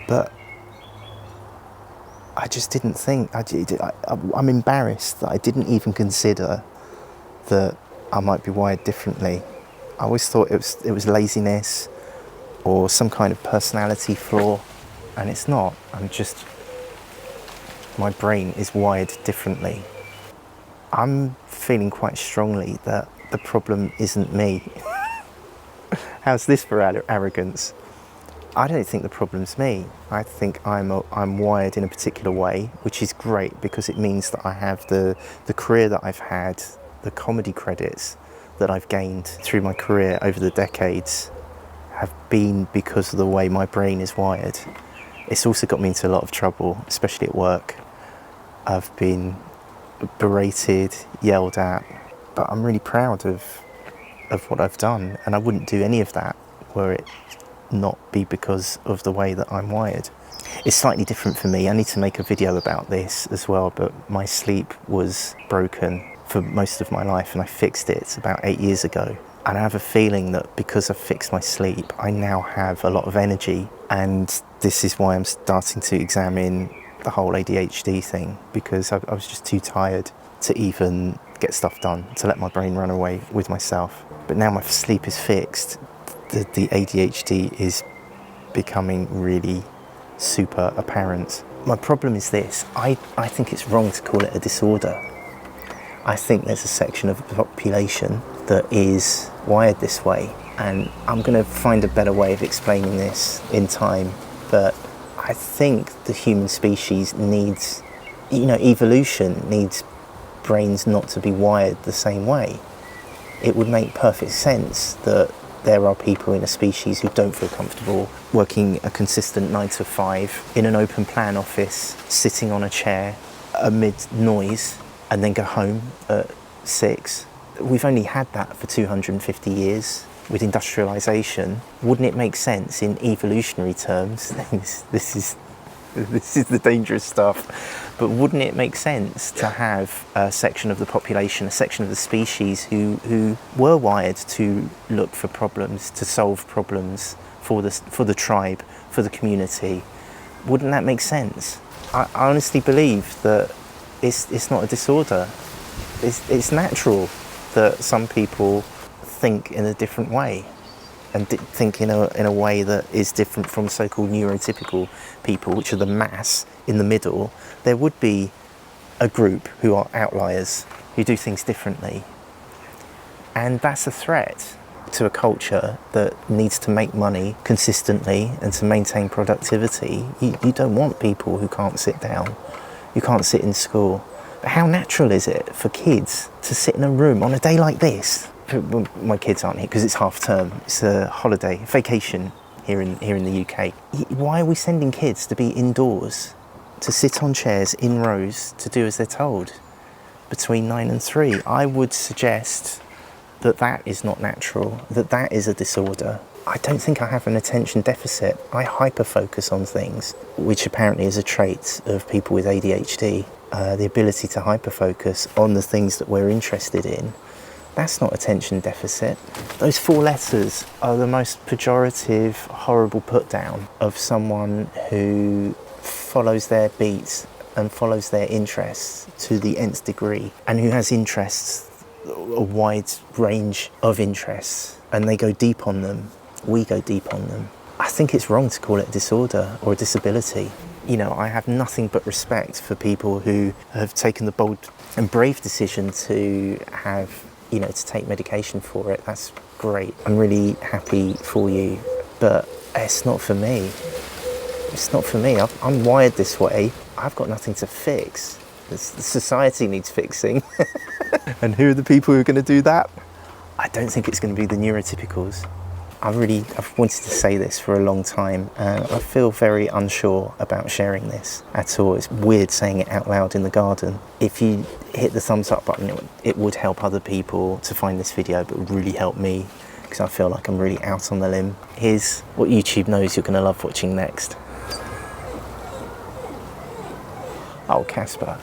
But I just didn't think, I'm embarrassed that I didn't even consider that I might be wired differently. I always thought it was laziness or some kind of personality flaw, and it's not. My brain is wired differently. I'm feeling quite strongly that the problem isn't me. How's this for arrogance? I don't think the problem's me. I think I'm wired in a particular way, which is great because it means that I have the career that I've had, the comedy credits that I've gained through my career over the decades have been because of the way my brain is wired. It's also got me into a lot of trouble, especially at work. I've been berated, yelled at, but I'm really proud of what I've done, and I wouldn't do any of that were it not be because of the way that I'm wired. It's slightly different for me. I need to make a video about this as well, but my sleep was broken for most of my life and I fixed it about 8 years ago. And I have a feeling that because I've fixed my sleep, I now have a lot of energy, and this is why I'm starting to examine the whole ADHD thing, because I was just too tired to even get stuff done, to let my brain run away with myself. But now my sleep is fixed, the ADHD is becoming really super apparent. My problem is this, I think it's wrong to call it a disorder. I think there's a section of the population that is wired this way, and I'm going to find a better way of explaining this in time, but I think the human species needs, evolution needs brains not to be wired the same way. It would make perfect sense that there are people in a species who don't feel comfortable working a consistent 9 to 5 in an open plan office, sitting on a chair amid noise, and then go home at 6. We've only had that for 250 years. With industrialisation, wouldn't it make sense in evolutionary terms? This is the dangerous stuff. But wouldn't it make sense to have a section of the population, a section of the species who were wired to look for problems, to solve problems for the tribe, for the community? Wouldn't that make sense? I honestly believe that it's not a disorder. It's natural that some people think in a different way and think in a way that is different from so-called neurotypical people, which are the mass in the middle. There would be a group who are outliers, who do things differently. And that's a threat to a culture that needs to make money consistently and to maintain productivity. You don't want people who can't sit down, who can't sit in school. But how natural is it for kids to sit in a room on a day like this? My kids aren't here because it's half term. It's a holiday, vacation here in the UK. Why are we sending kids to be indoors, to sit on chairs in rows, to do as they're told between 9 and 3? I would suggest that is not natural, that is a disorder. I don't think I have an attention deficit. I hyper-focus on things, which apparently is a trait of people with ADHD. The ability to hyper-focus on the things that we're interested in. That's not attention deficit. Those 4 letters are the most pejorative, horrible put-down of someone who follows their beats and follows their interests to the nth degree, and who has interests, a wide range of interests, and they go deep on them. We go deep on them. I think it's wrong to call it a disorder or a disability. I have nothing but respect for people who have taken the bold and brave decision to have, to take medication for it. That's great. I'm really happy for you, but it's not for me. It's not for me. I'm wired this way. I've got nothing to fix. The society needs fixing. And who are the people who are going to do that? I don't think it's going to be the neurotypicals. I've wanted to say this for a long time, and I feel very unsure about sharing this at all. It's weird saying it out loud in the garden. If you hit the thumbs up button, it would help other people to find this video, but it would really help me because I feel like I'm really out on the limb. Here's what YouTube knows you're going to love watching next. Oh, Casper.